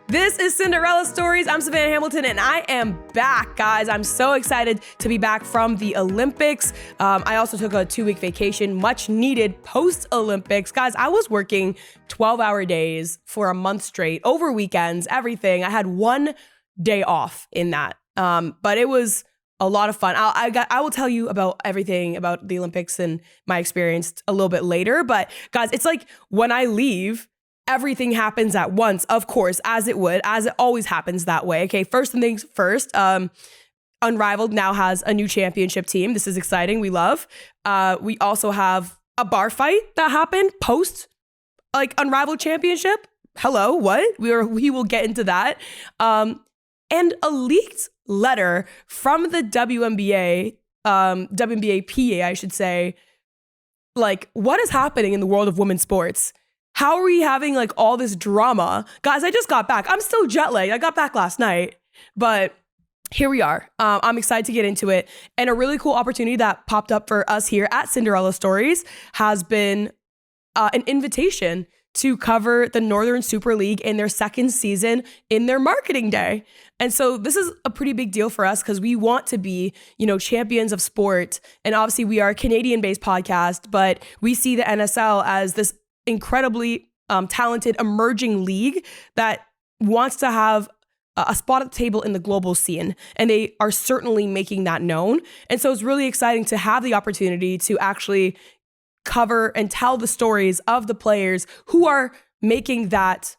This is Cinderella Stories. I'm Savannah Hamilton, and I am back, guys. I'm so excited to be back from the Olympics. I also took a 2-week vacation, much needed post-Olympics. Guys, I was working 12-hour days for a month straight, over weekends, everything. I had 1 day off in that, but it was a lot of fun. I will tell you about everything about the Olympics and my experience a little bit later. But guys, it's like when I leave, everything happens at once, of course, as it always happens that way. Okay, first things first, Unrivaled now has a new championship team. This is exciting. We love. We also have a bar fight that happened post Unrivaled championship. Hello, what? We will get into that. And a leaked letter from the WNBA, WNBAPA, I should say. Like, what is happening in the world of women's sports? How are we having all this drama? Guys, I just got back. I'm still jet lagged. I got back last night, but here we are. I'm excited to get into it. And a really cool opportunity that popped up for us here at Cinderella Stories has been an invitation to cover the Northern Super League in their second season in their marketing day. And so this is a pretty big deal for us because we want to be, champions of sport. And obviously we are a Canadian-based podcast, but we see the NSL as this incredibly talented emerging league that wants to have a spot at the table in the global scene. And they are certainly making that known. And so it's really exciting to have the opportunity to actually cover and tell the stories of the players who are making that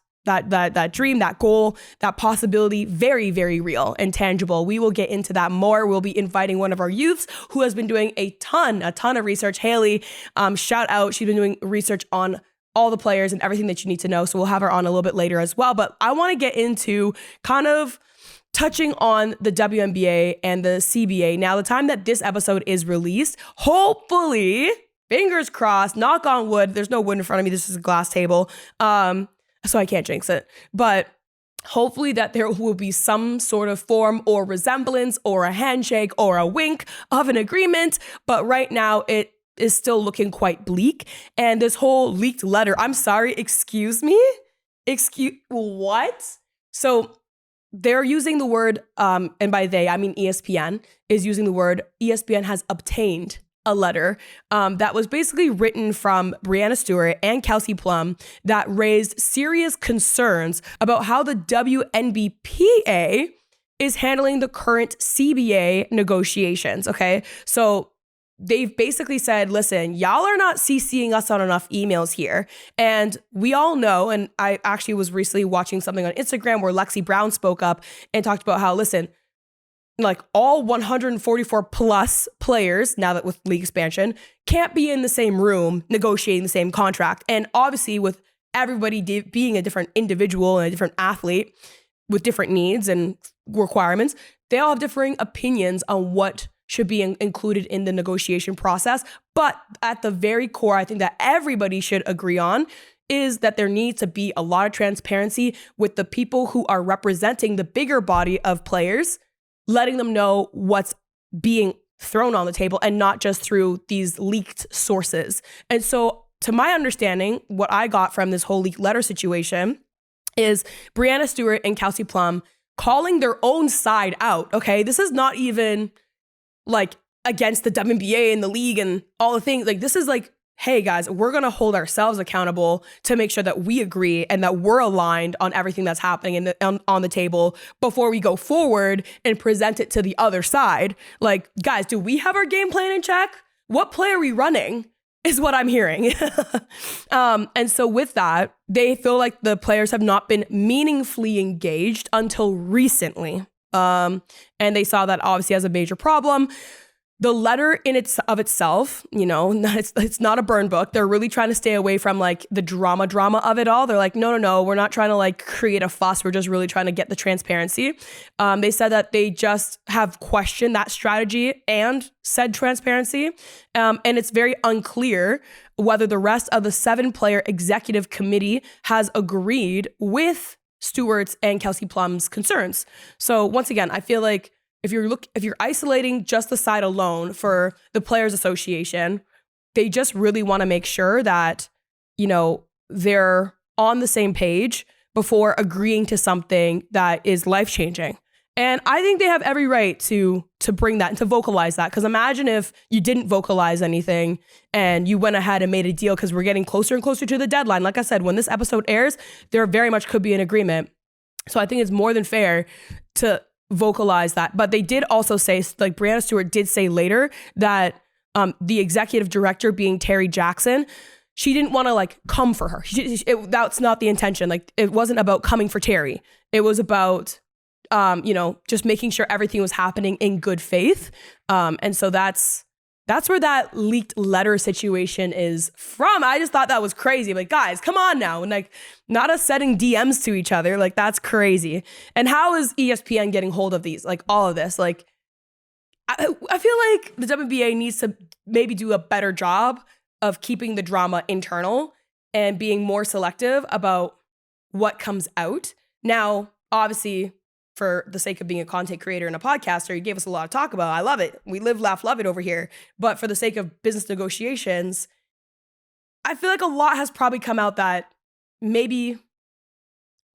dream, that goal, that possibility very, very real and tangible. We will get into that more. We'll be inviting one of our youths who has been doing a ton of research. Hailey, shout out. She's been doing research on all the players and everything that you need to know. So we'll have her on a little bit later as well. But I want to get into kind of touching on the WNBA and the CBA. Now, the time that this episode is released, hopefully, fingers crossed, knock on wood. There's no wood in front of me. This is a glass table. So I can't jinx it. But hopefully that there will be some sort of form or resemblance or a handshake or a wink of an agreement. But right now it is still looking quite bleak. And this whole leaked letter, I'm sorry, excuse me? What? So they're using the word, and by they, I mean ESPN, is using the word ESPN has obtained a letter that was basically written from Brianna Stewart and Kelsey Plum that raised serious concerns about how the WNBPA is handling the current CBA negotiations, okay? So they've basically said, listen, y'all are not CCing us on enough emails here. And we all know, and I actually was recently watching something on Instagram where Lexi Brown spoke up and talked about how, listen, all 144 plus players, now that with league expansion, can't be in the same room negotiating the same contract. And obviously with everybody being a different individual and a different athlete with different needs and requirements, they all have differing opinions on what should be included in the negotiation process. But at the very core, I think that everybody should agree on is that there needs to be a lot of transparency with the people who are representing the bigger body of players, letting them know what's being thrown on the table and not just through these leaked sources. And so to my understanding, what I got from this whole leaked letter situation is Brianna Stewart and Kelsey Plum calling their own side out, okay? This is not even against the WNBA and the league and all the things. This is hey guys, we're going to hold ourselves accountable to make sure that we agree and that we're aligned on everything that's happening on the table before we go forward and present it to the other side. Guys, do we have our game plan in check? What play are we running is what I'm hearing. And so with that, they feel like the players have not been meaningfully engaged until recently. And they saw that obviously as a major problem. The letter in itself, it's not a burn book. They're really trying to stay away from the drama of it all. They're like, no, we're not trying to create a fuss. We're just really trying to get the transparency. They said that they just have questioned that strategy and said transparency. And it's very unclear whether the rest of the 7-player executive committee has agreed with Stewart's and Kelsey Plum's concerns. So once again, I feel like if you're isolating just the side alone for the Players Association, they just really want to make sure that, they're on the same page before agreeing to something that is life-changing. And I think they have every right to bring that and to vocalize that. Because imagine if you didn't vocalize anything and you went ahead and made a deal, because we're getting closer and closer to the deadline. Like I said, when this episode airs, there very much could be an agreement. So I think it's more than fair to vocalize that. But they did also say, like Brianna Stewart did say later, that the executive director, being Terry Jackson, she didn't want to like come for her. That's not the intention. Like it wasn't about coming for Terry. It was about, just making sure everything was happening in good faith. And so that's where that leaked letter situation is from. I just thought that was crazy. Like, guys, come on now. And like, not us sending DMs to each other. Like, that's crazy. And how is ESPN getting hold of these? Like, all of this? Like, I feel like the WNBA needs to maybe do a better job of keeping the drama internal and being more selective about what comes out. Now, obviously, for the sake of being a content creator and a podcaster, you gave us a lot to talk about. I love it. We live, laugh, love it over here. But for the sake of business negotiations, I feel like a lot has probably come out that maybe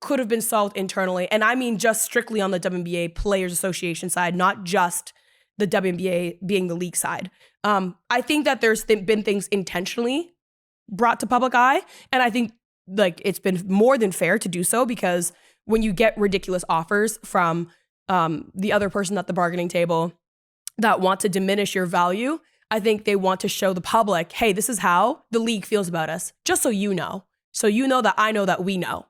could have been solved internally. And I mean just strictly on the WNBA Players Association side, not just the WNBA being the league side. I think that there's been things intentionally brought to public eye. And I think like it's been more than fair to do so, because when you get ridiculous offers from the other person at the bargaining table that want to diminish your value, I think they want to show the public, hey, this is how the league feels about us, just so you know. So you know that I know that we know.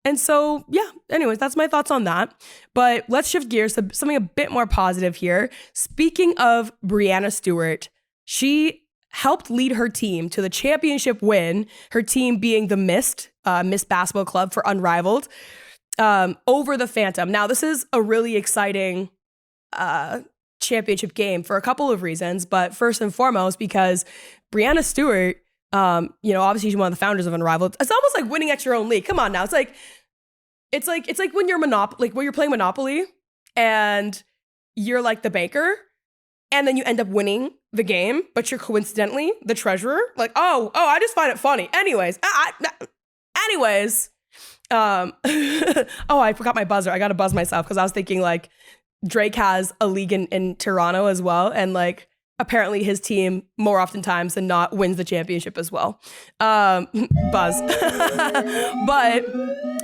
And so, yeah, anyways, that's my thoughts on that. But let's shift gears to something a bit more positive here. Speaking of Brianna Stewart, she helped lead her team to the championship win, her team being the Miss Basketball Club for Unrivaled, over the Phantom. Now, this is a really exciting championship game for a couple of reasons, but first and foremost, because Brianna Stewart, obviously she's one of the founders of Unrivaled. It's almost like winning at your own league. Come on now. It's like when you're when you're playing Monopoly and you're like the banker, and then you end up winning the game, but you're coincidentally the treasurer. Like, oh, I just find it funny. Anyways, I forgot my buzzer. I got to buzz myself because I was thinking like Drake has a league in Toronto as well. And like, apparently his team more oftentimes than not wins the championship as well. Buzz. But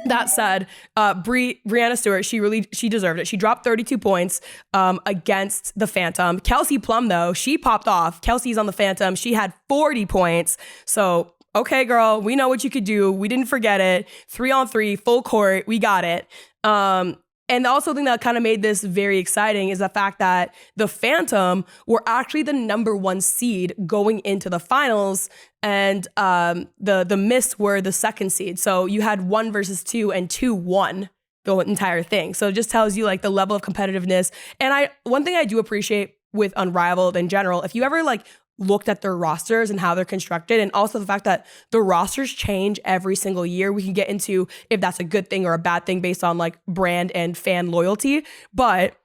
that said, Brianna Stewart, she deserved it. She dropped 32 points against the Phantom. Kelsey Plum, though, she popped off. Kelsey's on the Phantom. She had 40 points. So, okay, girl, we know what you could do. We didn't forget it. 3-on-3, full court. We got it. And the also thing that kind of made this very exciting is the fact that the Phantom were actually the number 1 seed going into the finals, and the Miss were the 2nd seed. So you had 1 versus 2, and 2 won the entire thing. So it just tells you like the level of competitiveness. And one thing I do appreciate with Unrivaled in general, if you ever like looked at their rosters and how they're constructed, and also the fact that the rosters change every single year. We can get into if that's a good thing or a bad thing based on like brand and fan loyalty. But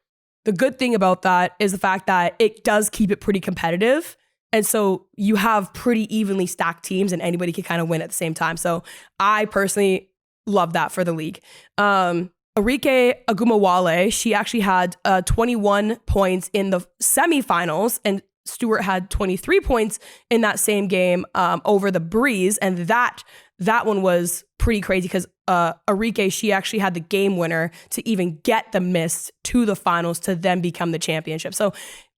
the good thing about that is the fact that it does keep it pretty competitive. And so you have pretty evenly stacked teams and anybody can kind of win at the same time. So I personally love that for the league. Enrique Agunbowale, she actually had 21 points in the semifinals, and Stewart had 23 points in that same game over the Breeze. And that one was pretty crazy because Enrique, she actually had the game winner to even get the Miss to the finals to then become the championship. So,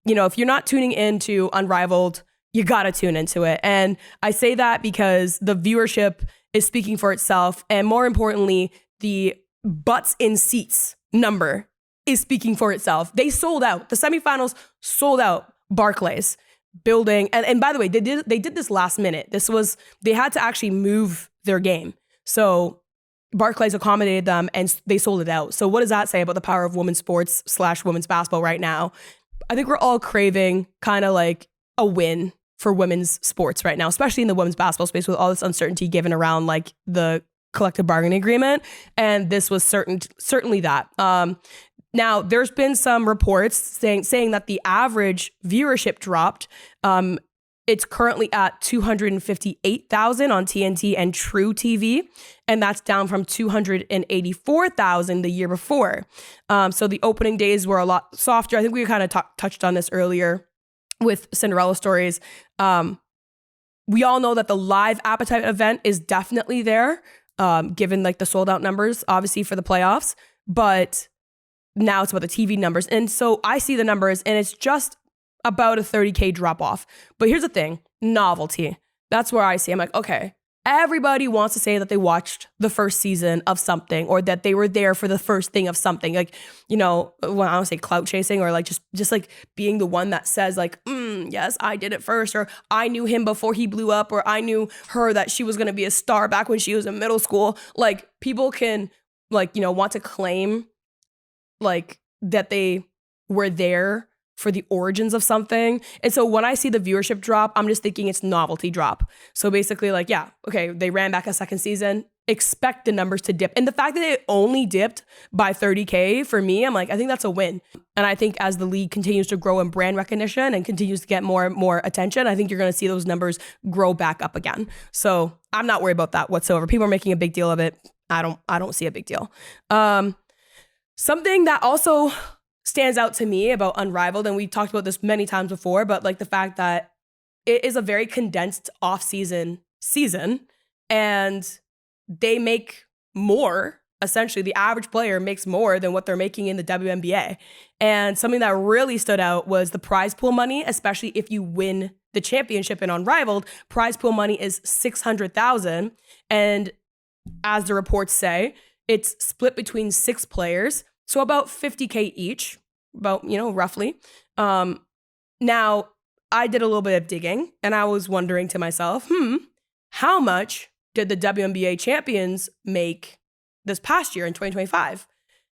if you're not tuning into Unrivaled, you got to tune into it. And I say that because the viewership is speaking for itself. And more importantly, the butts in seats number is speaking for itself. They sold out. The semifinals sold out. Barclays building. And by the way, they did this last minute. They had to actually move their game. So Barclays accommodated them and they sold it out. So what does that say about the power of women's sports / women's basketball right now? I think we're all craving kind of like a win for women's sports right now, especially in the women's basketball space with all this uncertainty given around like the collective bargaining agreement. And this was certainly that. Now, there's been some reports saying that the average viewership dropped It's currently at 258,000 on TNT and True TV, and that's down from 284,000 the year before. So the opening days were a lot softer. I think we kind of touched on this earlier with Cinderella Stories. We all know that the live appetite event is definitely there, given like the sold out numbers, obviously for the playoffs, but now it's about the TV numbers. And so I see the numbers and it's just about a 30K drop off. But here's the thing, novelty. That's where I see, I'm like, okay, everybody wants to say that they watched the first season of something or that they were there for the first thing of something. Like, you know, when I don't say clout chasing or like just like being the one that says like, yes, I did it first, or I knew him before he blew up, or I knew her that she was going to be a star back when she was in middle school. Like people can like, you know, want to claim like that they were there for the origins of something. And so when I see the viewership drop, I'm just thinking it's novelty drop. So basically like, yeah, okay, they ran back a second season, expect the numbers to dip. And the fact that it only dipped by 30K for me, I'm like, I think that's a win. And I think as the league continues to grow in brand recognition and continues to get more and more attention, I think you're going to see those numbers grow back up again. So I'm not worried about that whatsoever. People are making a big deal of it. I don't see a big deal. Something that also stands out to me about Unrivaled, and we talked about this many times before, but like the fact that it is a very condensed off-season season, and they make more. Essentially, the average player makes more than what they're making in the WNBA. And something that really stood out was the prize pool money, especially if you win the championship in Unrivaled. Prize pool money is $600,000, and as the reports say, it's split between 6 players. So about 50K each, about, you know, roughly. Now, I did a little bit of digging and I was wondering to myself, how much did the WNBA champions make this past year in 2025?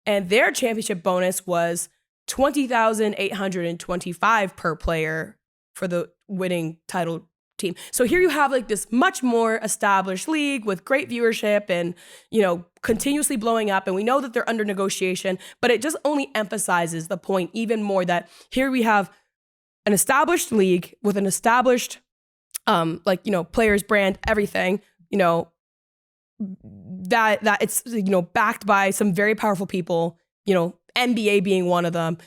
And their championship bonus was $20,825 per player for the winning title team. So here you have like this much more established league with great viewership and, you know, continuously blowing up. And we know that they're under negotiation, but it just only emphasizes the point even more that here we have an established league with an established, like, you know, players, brand, everything, you know, that it's, you know, backed by some very powerful people, you know, NBA being one of them.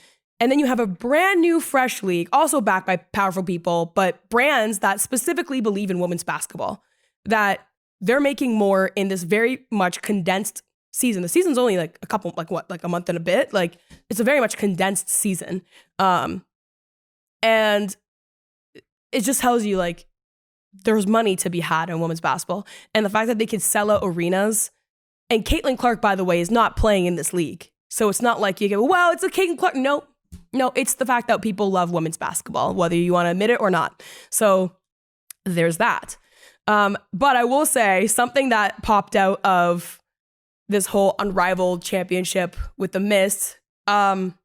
And then you have a brand new fresh league, also backed by powerful people, but brands that specifically believe in women's basketball, that they're making more in this very much condensed season. The season's only like a month and a bit. Like it's a very much condensed season. And it just tells you like there's money to be had in women's basketball. And the fact that they could sell out arenas, and Caitlin Clark, by the way, is not playing in this league. So it's not like you go, well, it's a Caitlin Clark. No, it's the fact that people love women's basketball, whether you want to admit it or not. So there's that. But I will say something that popped out of this whole Unrivaled championship with the Mist. When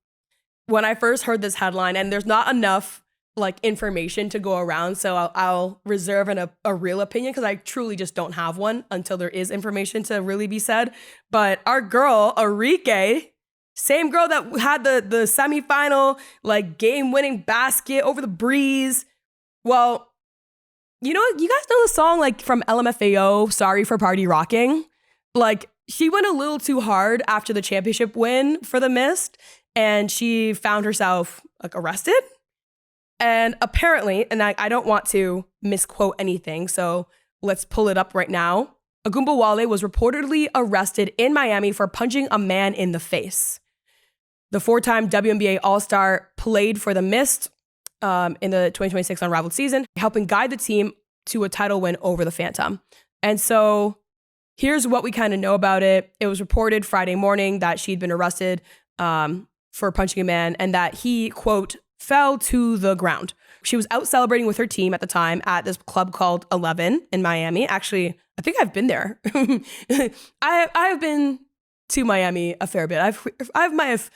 I first heard this headline, and there's not enough like information to go around, so I'll reserve a real opinion because I truly just don't have one until there is information to really be said. But our girl, Enrique, same girl that had the semifinal, like game-winning basket over the breeze. Well, you know, you guys know the song like from LMFAO, Sorry for Party Rocking? Like she went a little too hard after the championship win for the Mist, and she found herself like arrested. And apparently, and I don't want to misquote anything, so let's pull it up right now. Agunbowale was reportedly arrested in Miami for punching a man in the face. The 4-time WNBA All-Star played for the Mist in the 2026 Unrivaled season, helping guide the team to a title win over the Phantom. And so here's what we kind of know about it. It was reported Friday morning that she'd been arrested for punching a man and that he, quote, fell to the ground. She was out celebrating with her team at the time at this club called 11 in Miami. Actually, I think I've been there. I've been to Miami a fair bit. I might have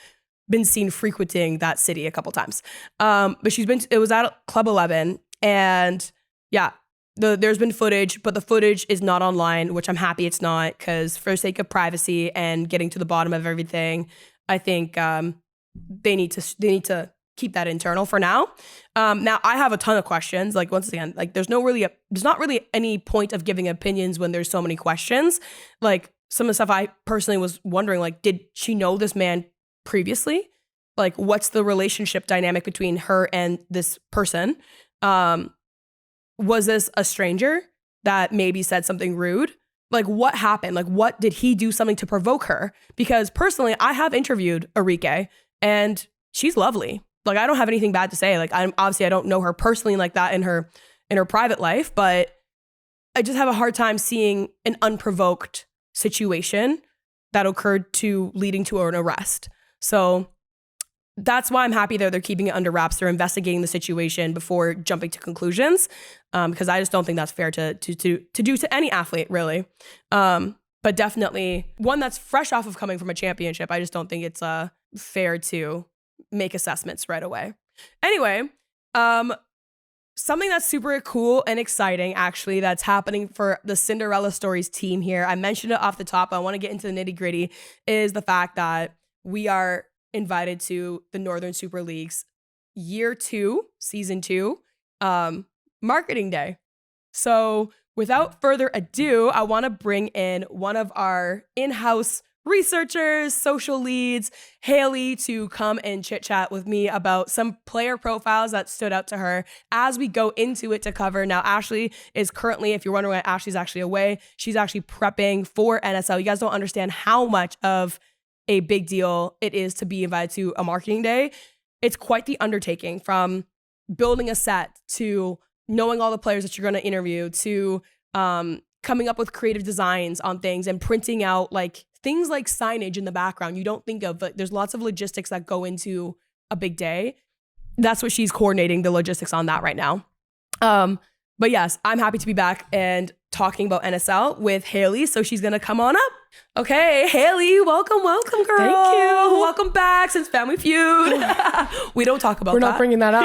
been seen frequenting that city a couple times. But it was at Club 11, and yeah, there's been footage, but the footage is not online, which I'm happy it's not, because for the sake of privacy and getting to the bottom of everything, I think they need to keep that internal for now. Now I have a ton of questions. Like once again, like there's not really any point of giving opinions when there's so many questions. Like some of the stuff I personally was wondering, like, did she know this man previously? Like, what's the relationship dynamic between her and this person? Was this a stranger that maybe said something rude? Like, what happened? Like, what did he do something to provoke her? Because personally, I have interviewed Enrique and she's lovely. Like, I don't have anything bad to say. Like, I don't know her personally like that in her private life, but I just have a hard time seeing an unprovoked situation that occurred to leading to an arrest. So that's why I'm happy that they're keeping it under wraps. They're investigating the situation before jumping to conclusions, because I just don't think that's fair to do to any athlete, really. But definitely one that's fresh off of coming from a championship. I just don't think it's fair to make assessments right away. Anyway, something that's super cool and exciting, actually, that's happening for the Cinderella Stories team here. I mentioned it off the top, but I want to get into the nitty gritty, is the fact that we are invited to the Northern Super League's year 2, season 2, marketing day. So without further ado, I want to bring in one of our in-house researchers, social leads, Hailey, to come and chit chat with me about some player profiles that stood out to her as we go into it to cover. Now, Ashley is currently, if you're wondering why Ashley's actually away, she's actually prepping for NSL. You guys don't understand how much of a big deal it is to be invited to a marketing day. It's quite the undertaking, from building a set to knowing all the players that you're going to interview to coming up with creative designs on things and printing out like things like signage in the background you don't think of, but there's lots of logistics that go into a big day. That's what she's coordinating, the logistics on that right now. But yes, I'm happy to be back and talking about NSL with Hailey. So she's going to come on up. Okay, Hailey, welcome, girl. Thank you. Welcome back since Family Feud. We don't talk about that. We're not bringing that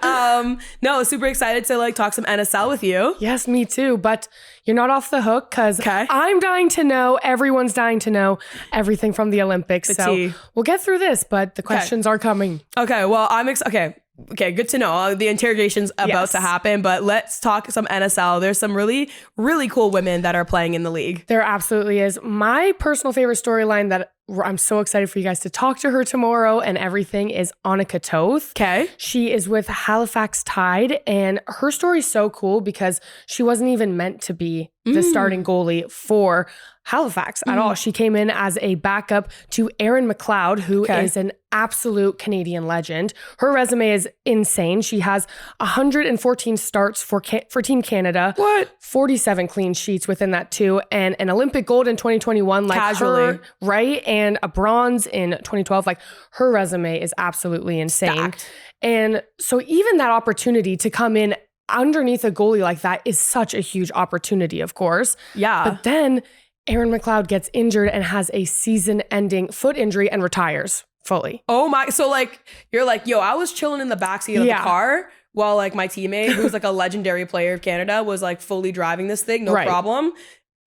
up. No, super excited to like talk some NSL with you. Yes, me too. But you're not off the hook, because I'm dying to know, everyone's dying to know everything from the Olympics. We'll get through this, but the questions are coming. Okay, well, I'm excited. Okay, good to know. The interrogation's about to happen, but let's talk some NSL. There's some really, really cool women that are playing in the league. There absolutely is. My personal favorite storyline that I'm so excited for you guys to talk to her tomorrow and everything is Annika Toth. Okay. She is with Halifax Tide, and her story's so cool because she wasn't even meant to be the starting goalie for Halifax at all. She came in as a backup to Erin McLeod, who is an absolute Canadian legend. Her resume is insane. She has 114 starts for Team Canada. What? 47 clean sheets within that too, and an Olympic gold in 2021. Like casually. Her, right? And a bronze in 2012. Like, her resume is absolutely insane. Stacked. And so even that opportunity to come in underneath a goalie like that is such a huge opportunity, of course. Yeah. But then Erin McLeod gets injured and has a season-ending foot injury and retires fully. Oh my, so like, you're like, yo, I was chilling in the backseat of the car while like my teammate, who's like a legendary player of Canada, was like fully driving this thing, no problem.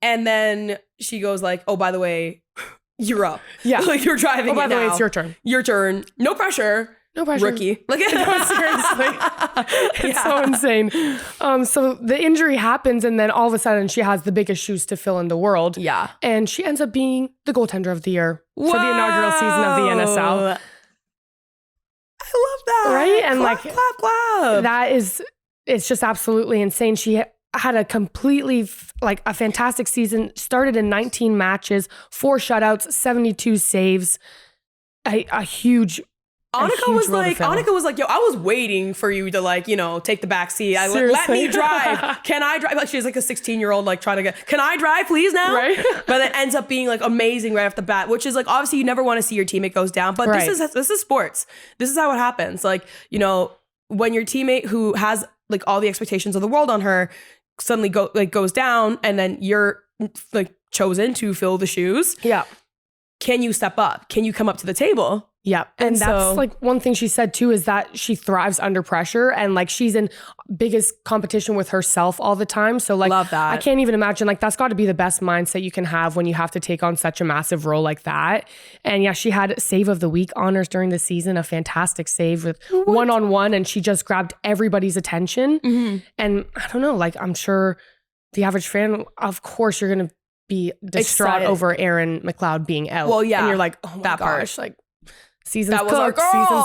And then she goes like, oh, by the way, you're up. Yeah. Like, you're driving Oh, by it the way, now. it's your turn. Your turn. No pressure. No pressure. Rookie. Like, no, seriously. It's so insane. So the injury happens, and then all of a sudden she has the biggest shoes to fill in the world. Yeah. And she ends up being the goaltender of the year for the inaugural season of the NSL. I love that. Right? And clap, clap, clap. That is, it's just absolutely insane. She had a completely, like, a fantastic season, started in 19 matches, 4 shutouts, 72 saves, a huge Annika was like, yo, I was waiting for you to like, you know, take the back seat. Let me drive. Can I drive? Like, she's like a 16-year-old, like trying to get, can I drive please now? Right. But it ends up being like amazing right off the bat, which is like, obviously you never want to see your teammate goes down, but this is sports. This is how it happens. Like, you know, when your teammate who has like all the expectations of the world on her suddenly goes down, and then you're like chosen to fill the shoes. Yeah. can you step up? Can you come up to the table? Yeah. And that's like one thing she said too, is that she thrives under pressure, and like she's in biggest competition with herself all the time. So like, love that. I can't even imagine, like that's got to be the best mindset you can have when you have to take on such a massive role like that. And yeah, she had Save of the Week honors during the season, a fantastic save with one-on-one, and she just grabbed everybody's attention. And I don't know, like I'm sure the average fan, of course you're going to be distraught over Aaron McLeod being out. Well, yeah. And you're like, oh my that gosh, part. like season's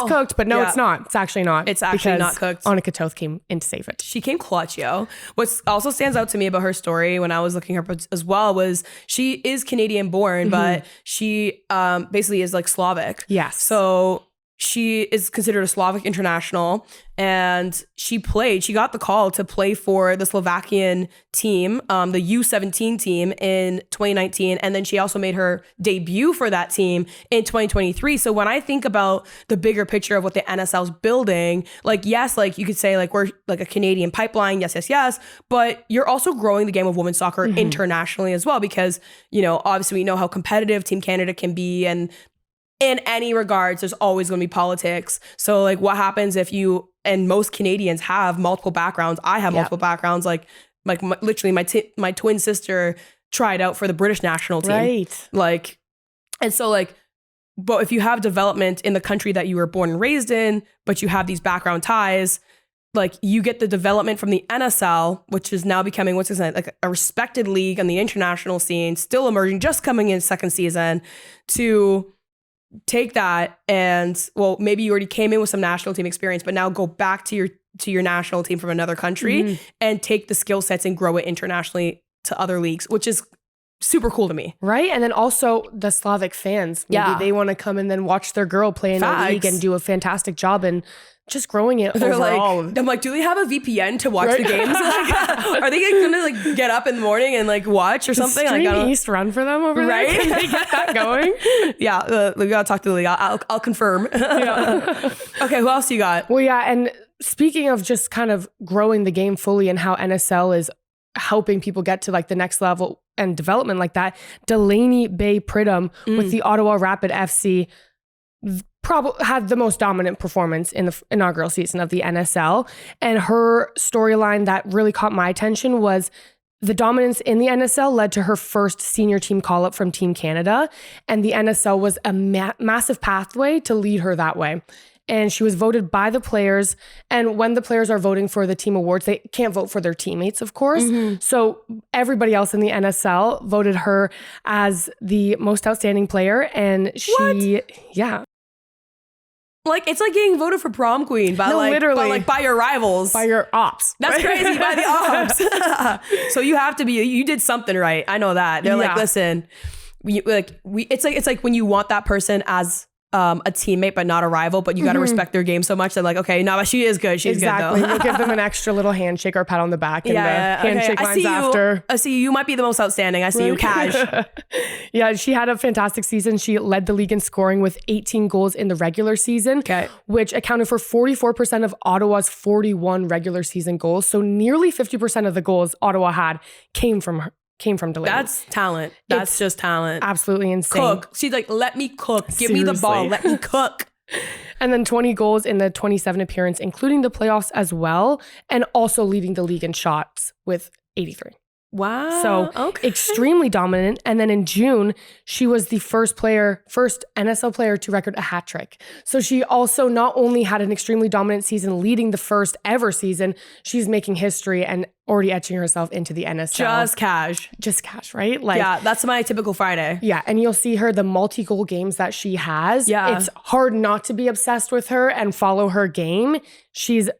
cooked. But no, Yeah. it's not. It's actually not. It's actually because not cooked. Annika Toth came in to save it. She came clutch, yo. What also stands out to me about her story when I was looking her up as well was she is Canadian born, but she basically is like Slavic. Yes. So she is considered a Slavic international, and she got the call to play for the Slovakian team, the U17 team in 2019. And then she also made her debut for that team in 2023. So when I think about the bigger picture of what the NSL's building, like, yes, like you could say like we're like a Canadian pipeline. Yes. But you're also growing the game of women's soccer internationally as well, because, you know, obviously we know how competitive Team Canada can be, and in any regards, there's always going to be politics. So like what happens if you, and most Canadians have multiple backgrounds. I have multiple backgrounds. Like literally my twin sister tried out for the British national team. Right. Like, and so like, but if you have development in the country that you were born and raised in, but you have these background ties, like you get the development from the NSL, which is now becoming, like a respected league on the international scene, still emerging, just coming in second season, to take that and, well, maybe you already came in with some national team experience, but now go back to your national team from another country and take the skill sets and grow it internationally to other leagues, which is super cool to me. Right. And then also the Slavic fans, maybe they want to come and then watch their girl play in a league and do a fantastic job and just growing it overall. Like, I'm like, do they have a VPN to watch the games? Like, are they gonna like get up in the morning and like watch or something? Stream like, East run for them over right? there. Can they get that going? Yeah, we gotta talk to the league. I'll confirm. Yeah. Okay, who else you got? Well, yeah, and speaking of just kind of growing the game fully and how NSL is helping people get to like the next level and development like that, Delaney Bay Pridham with the Ottawa Rapid FC probably had the most dominant performance in the inaugural season of the NSL. And her storyline that really caught my attention was the dominance in the NSL led to her first senior team call-up from Team Canada. And the NSL was a massive pathway to lead her that way. And she was voted by the players. And when the players are voting for the team awards, they can't vote for their teammates, of course. So everybody else in the NSL voted her as the most outstanding player. And she, like, it's like getting voted for prom queen by literally by your rivals. By your ops. That's crazy, by the ops. So you have to be, you did something right. I know that. They're like, listen, it's like when you want that person as a teammate, but not a rival, but you got to respect their game so much that like, okay, no, but she is good. She's good though. We'll give them an extra little handshake or pat on the back and the handshake lines after. I see you might be the most outstanding. I see you, Cash. Yeah, she had a fantastic season. She led the league in scoring with 18 goals in the regular season, which accounted for 44% of Ottawa's 41 regular season goals. So nearly 50% of the goals Ottawa had came from Delaney. That's talent. That's just talent. Absolutely insane. Cook. She's like, let me cook. Give me the ball. Let me cook. And then 20 goals in the 27 appearance, including the playoffs as well. And also leading the league in shots with 83. Wow. So extremely dominant. And then in June, she was the first NSL player to record a hat trick. So she also not only had an extremely dominant season leading the first ever season, she's making history and already etching herself into the NSL. Just cash, right? Like, yeah, that's my typical Friday. Yeah. And you'll see her, the multi-goal games that she has. Yeah. It's hard not to be obsessed with her and follow her game. She's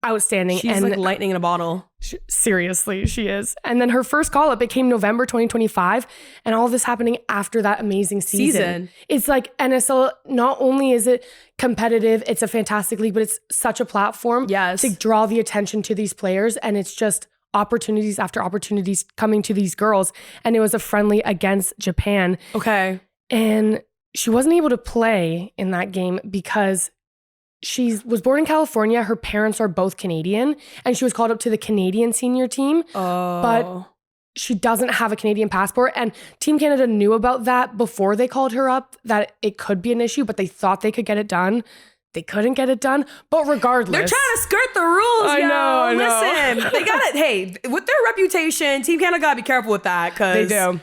outstanding. She's like lightning in a bottle. Seriously, she is. And then her first call-up, it came November 2025, and all this happening after that amazing season. It's like NSL, not only is it competitive, it's a fantastic league, but it's such a platform to draw the attention to these players, and it's just opportunities after opportunities coming to these girls. And it was a friendly against Japan. Okay. And she wasn't able to play in that game because she was born in California. Her parents are both Canadian, and she was called up to the Canadian senior team. Oh. But she doesn't have a Canadian passport. And Team Canada knew about that before they called her up, that it could be an issue, but they thought they could get it done. They couldn't get it done. But regardless. They're trying to skirt the rules, I know. Listen, they got it. Hey, with their reputation, Team Canada got to be careful with that. They do.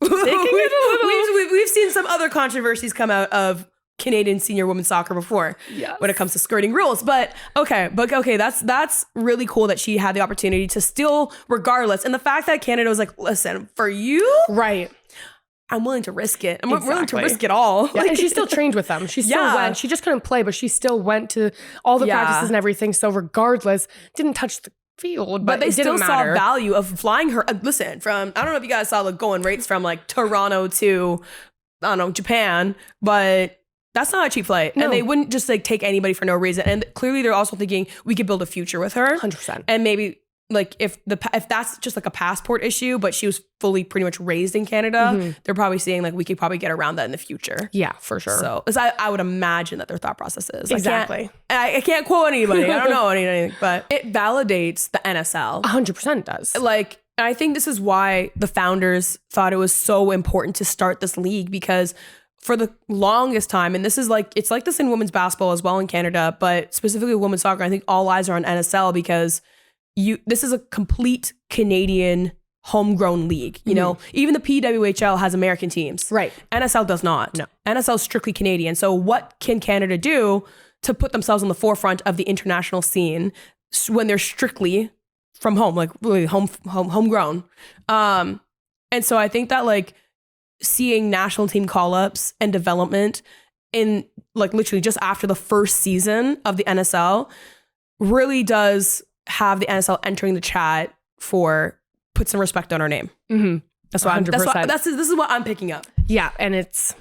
They can get a little... we've seen some other controversies come out of Canadian senior women's soccer before when it comes to skirting rules. But okay, that's really cool that she had the opportunity to still, regardless. And the fact that Canada was like, listen, for you, right, I'm willing to risk it. I'm willing to risk it all. Yeah, and she still trained with them. She still went. She just couldn't play, but she still went to all the practices and everything. So regardless, didn't touch the field, but they still saw value of flying her. Listen, from, I don't know if you guys saw the going rates from like Toronto to, I don't know, Japan, but that's not a cheap flight. No. And they wouldn't just like take anybody for no reason. And clearly they're also thinking we could build a future with her. 100%. And maybe like if that's just like a passport issue, but she was fully pretty much raised in Canada, they're probably seeing like we could probably get around that in the future. Yeah, for sure. So I would imagine that their thought process is. Exactly. I can't quote anybody. I don't know anything, but it validates the NSL. 100% does. Like, I think this is why the founders thought it was so important to start this league, because for the longest time, and this is like, it's like this in women's basketball as well in Canada, but specifically women's soccer, I think all eyes are on NSL because this is a complete Canadian homegrown league. You know, even the PWHL has American teams. Right. NSL does not. No. NSL is strictly Canadian. So what can Canada do to put themselves on the forefront of the international scene when they're strictly from home, like really homegrown? And so I think that like seeing national team call-ups and development in like literally just after the first season of the NSL really does have the NSL entering the chat for put some respect on our name. That's why this is what I'm picking up. Yeah, and it's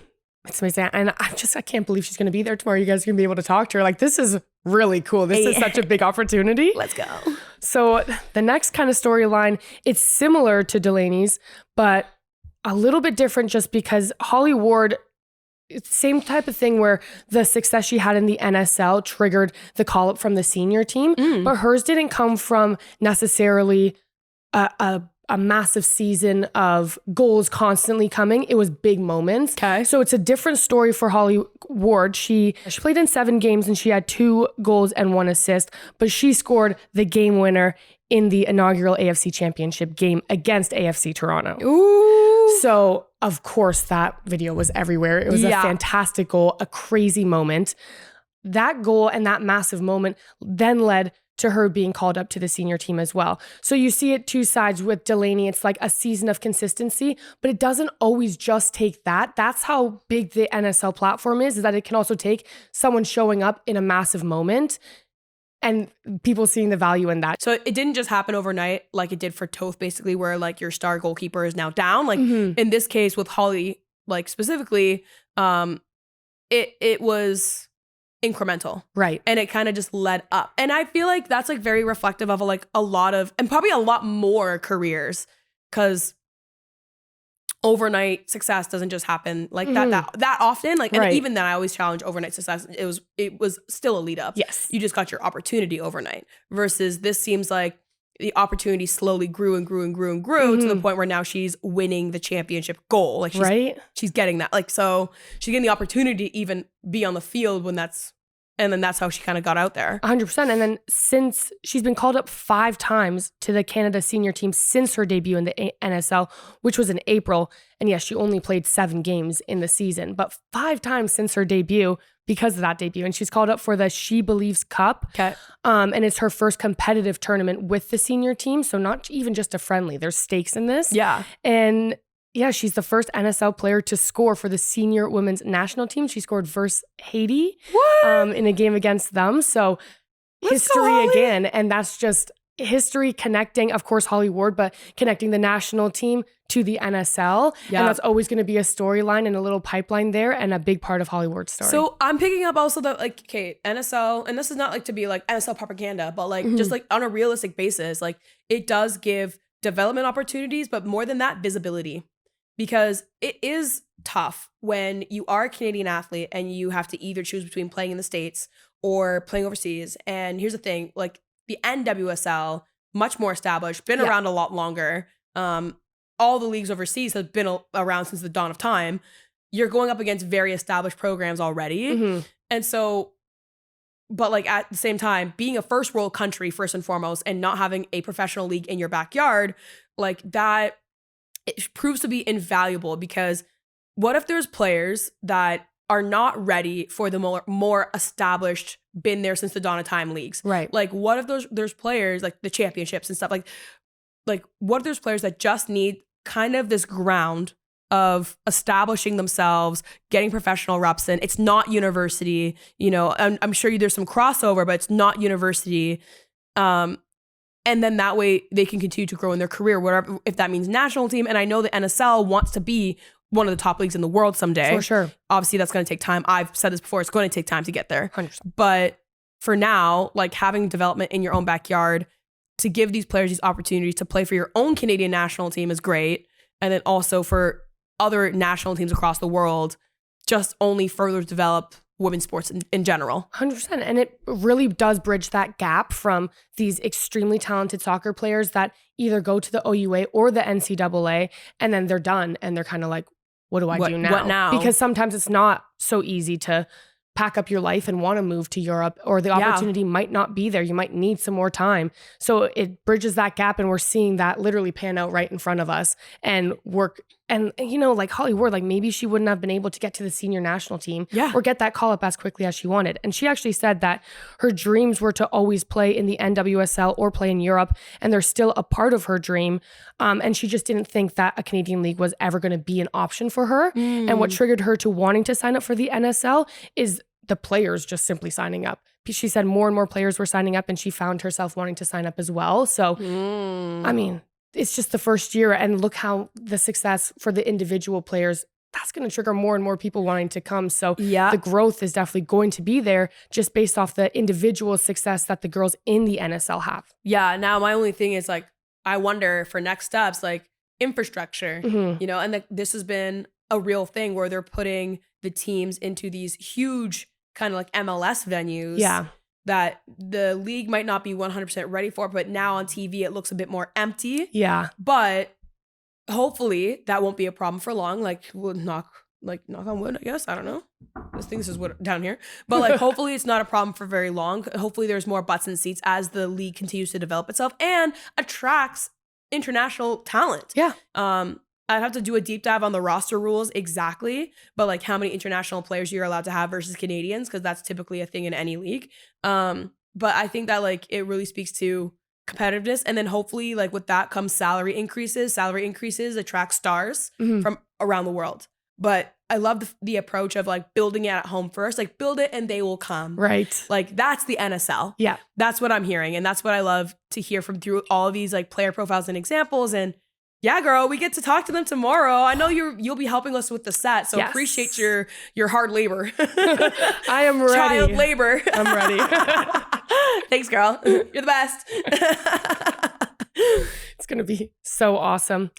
amazing. And I can't believe she's going to be there tomorrow. You guys are going to be able to talk to her. Like, this is really cool. This is such a big opportunity. Let's go. So the next kind of storyline, it's similar to Delaney's, but a little bit different just because Holly Ward, it's the same type of thing where the success she had in the NSL triggered the call up from the senior team, but hers didn't come from necessarily a massive season of goals constantly coming. It was big moments. Okay. So it's a different story for Holly Ward. She played in 7 games and she had 2 goals and 1 assist, but she scored the game winner in the inaugural AFC Championship game against AFC Toronto. Ooh. So, of course, that video was everywhere. It was a fantastic goal, a crazy moment. That goal and that massive moment then led to her being called up to the senior team as well. So you see it 2 sides with Delaney. It's like a season of consistency, but it doesn't always just take that. That's how big the NSL platform is that it can also take someone showing up in a massive moment and people seeing the value in that. So it didn't just happen overnight like it did for Toth, basically, where like your star goalkeeper is now down. Like in this case with Holly, like specifically, it was incremental. Right. And it kind of just led up. And I feel like that's like very reflective of like a lot of, and probably a lot more careers, because overnight success doesn't just happen like that often. Like, and even then I always challenge overnight success. It was still a lead up. Yes. You just got your opportunity overnight, versus this seems like the opportunity slowly grew and grew and grew and grew to the point where now she's winning the championship goal. Like she's getting that. Like, so she's getting the opportunity to even be on the field and then that's how she kind of got out there. 100%. And then since she's been called up 5 times to the Canada senior team since her debut in the NSL, which was in April. And yes, she only played 7 games in the season, but 5 times since her debut because of that debut. And she's called up for the She Believes Cup. Okay. And it's her first competitive tournament with the senior team. So not even just a friendly, there's stakes in this. Yeah. And yeah, she's the first NSL player to score for the senior women's national team. She scored versus Haiti in a game against them. So history again. And that's just history connecting, of course, Holly Ward, but connecting the national team to the NSL. Yeah. And that's always going to be a storyline and a little pipeline there and a big part of Holly Ward's story. So I'm picking up also that like, okay, NSL, and this is not like to be like NSL propaganda, but like just like on a realistic basis, like it does give development opportunities, but more than that, visibility. Because it is tough when you are a Canadian athlete and you have to either choose between playing in the States or playing overseas. And here's the thing, like the NWSL, much more established, been around a lot longer. all the leagues overseas have been around since the dawn of time. You're going up against very established programs already. And so, but like at the same time, being a first world country, first and foremost, and not having a professional league in your backyard, like that, it proves to be invaluable, because what if there's players that are not ready for the more established, been there since the dawn of time leagues? Right. Like, what if there's players like the championships and stuff, like what if there's players that just need kind of this ground of establishing themselves, getting professional reps in? It's not university, you know, I'm sure there's some crossover, but it's not university. And then that way they can continue to grow in their career, whatever, if that means national team. And I know the NSL wants to be one of the top leagues in the world someday. For sure. Obviously, that's going to take time. I've said this before, it's going to take time to get there. 100%. But for now, like having development in your own backyard to give these players these opportunities to play for your own Canadian national team is great. And then also for other national teams across the world, just only further develop women's sports in general. 100%. And it really does bridge that gap from these extremely talented soccer players that either go to the OUA or the NCAA and then they're done and they're kind of like, what do I do now? What now? Because sometimes it's not so easy to pack up your life and want to move to Europe, or the opportunity might not be there. You might need some more time. So it bridges that gap, and we're seeing that literally pan out right in front of us and work. And, you know, like Holly Ward, like maybe she wouldn't have been able to get to the senior national team or get that call up as quickly as she wanted. And she actually said that her dreams were to always play in the NWSL or play in Europe. And they're still a part of her dream. And she just didn't think that a Canadian league was ever going to be an option for her. And what triggered her to wanting to sign up for the NSL is the players just simply signing up. She said more and more players were signing up, and she found herself wanting to sign up as well. So, I mean, it's just the first year, and look how the success for the individual players, that's going to trigger more and more people wanting to come. So the growth is definitely going to be there just based off the individual success that the girls in the NSL have. Yeah. Now, my only thing is like, I wonder for next steps, like infrastructure, you know, and this has been a real thing where they're putting the teams into these huge kind of like MLS venues. Yeah. That the league might not be 100% ready for, but now on TV, it looks a bit more empty. Yeah. But hopefully that won't be a problem for long. Like, we'll knock on wood, I guess. I don't know. This is wood down here. But like, hopefully it's not a problem for very long. Hopefully there's more butts in seats as the league continues to develop itself and attracts international talent. Yeah. I'd have to do a deep dive on the roster rules exactly, but like how many international players you're allowed to have versus Canadians, because that's typically a thing in any league. But I think that like it really speaks to competitiveness, and then hopefully like with that comes salary increases. Salary increases attract stars from around the world. But I love the approach of like building it at home first, like build it and they will come. Right. Like that's the NSL. Yeah. That's what I'm hearing. And that's what I love to hear from through all of these like player profiles and examples. And yeah, girl, we get to talk to them tomorrow. I know you'll be helping us with the set, so appreciate your hard labor. I am ready. Child labor. I'm ready. Thanks, girl. You're the best. It's going to be so awesome.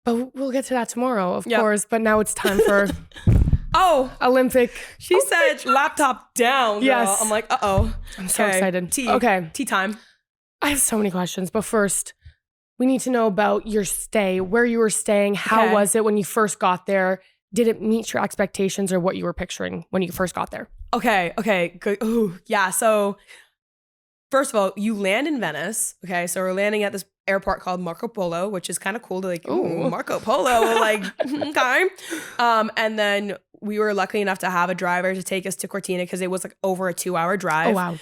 But we'll get to that tomorrow, of course. But now it's time for Olympic. She said laptop down, girl. Yes. I'm like, uh-oh. I'm so excited. Tea time. I have so many questions, but first, we need to know about your stay, where you were staying, how was it when you first got there? Did it meet your expectations or what you were picturing when you first got there? Okay, good. Ooh, yeah, so first of all, you land in Venice. Okay, so we're landing at this airport called Marco Polo, which is kind of cool to like, ooh, Marco Polo, like, okay. And then we were lucky enough to have a driver to take us to Cortina because it was like over a 2-hour drive. Oh, wow.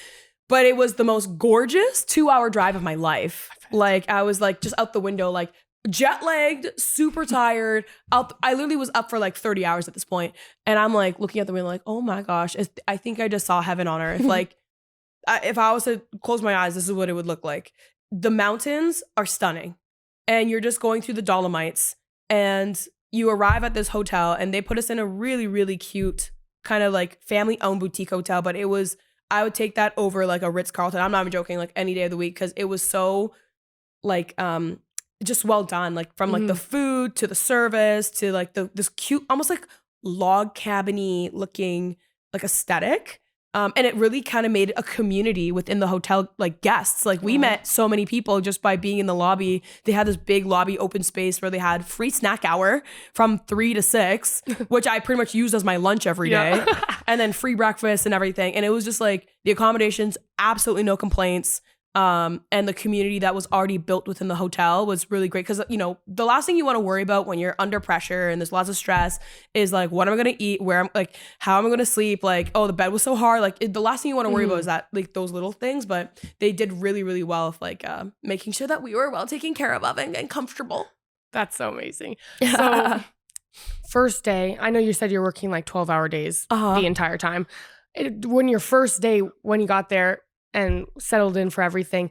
But it was the most gorgeous 2-hour drive of my life. Like, I was like just out the window, like jet lagged, super tired. I literally was up for like 30 hours at this point. And I'm like looking at the window like, oh my gosh, I think I just saw heaven on earth. Like, if I was to close my eyes, this is what it would look like. The mountains are stunning. And you're just going through the Dolomites. And you arrive at this hotel and they put us in a really, really cute kind of like family-owned boutique hotel. But it was, I would take that over like a Ritz-Carlton. I'm not even joking, like any day of the week, because it was so like just well done, like from like the food to the service to like this cute, almost like log cabin-y looking like aesthetic. And it really kind of made a community within the hotel, like guests. Like we met so many people just by being in the lobby. They had this big lobby open space where they had free snack hour from 3 to 6, which I pretty much used as my lunch every day. And then free breakfast and everything. And it was just like the accommodations, absolutely no complaints. And the community that was already built within the hotel was really great because, you know, the last thing you want to worry about when you're under pressure and there's lots of stress is like, what am I going to eat? Where I'm like, how am I going to sleep? Like, oh, the bed was so hard. Like the last thing you want to worry about is that, like, those little things. But they did really, really well with like making sure that we were well taken care of and comfortable. That's so amazing. So first day, I know you said you're working like 12-hour days the entire time. When your first day, when you got there and settled in for everything,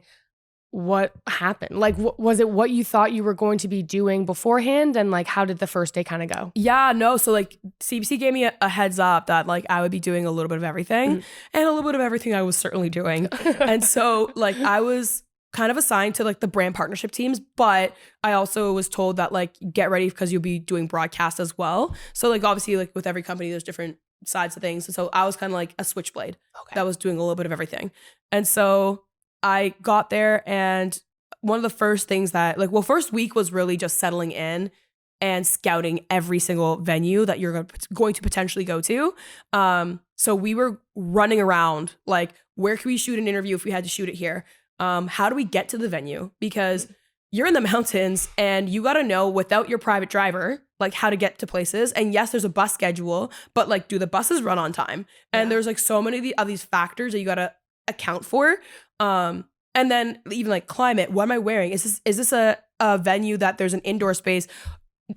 what happened? Like, was it what you thought you were going to be doing beforehand? And like, how did the first day kind of go? Yeah, no. So like CBC gave me a heads up that like I would be doing a little bit of everything and a little bit of everything I was certainly doing. And so like I was kind of assigned to like the brand partnership teams, but I also was told that like, get ready because you'll be doing broadcast as well. So like, obviously like with every company, there's different sides of things. And so I was kind of like a switchblade that was doing a little bit of everything. And so I got there, and one of the first things that like, well, first week was really just settling in and scouting every single venue that you're going to potentially go to. So we were running around like, where can we shoot an interview if we had to shoot it here? How do we get to the venue? Because you're in the mountains and you got to know without your private driver, like how to get to places. And yes, there's a bus schedule, but like, do the buses run on time? And there's like so many of these factors that you got to account for. And then even like climate, what am I wearing? Is this a venue that there's an indoor space?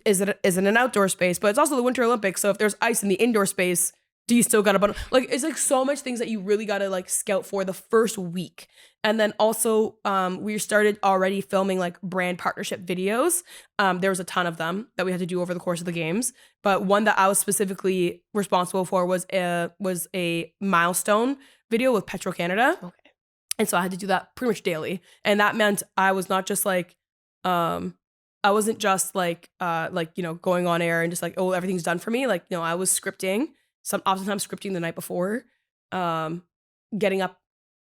Is it an outdoor space? But it's also the Winter Olympics. So if there's ice in the indoor space, do you still got to, like, it's like so much things that you really got to like scout for the first week. And then also we started already filming like brand partnership videos. There was a ton of them that we had to do over the course of the games. But one that I was specifically responsible for was a milestone video with Petro-Canada. Okay. And so I had to do that pretty much daily. And that meant I was not just like, I wasn't just like, you know, going on air and just like, oh, everything's done for me. Like, no, I was scripting. Oftentimes scripting the night before, getting up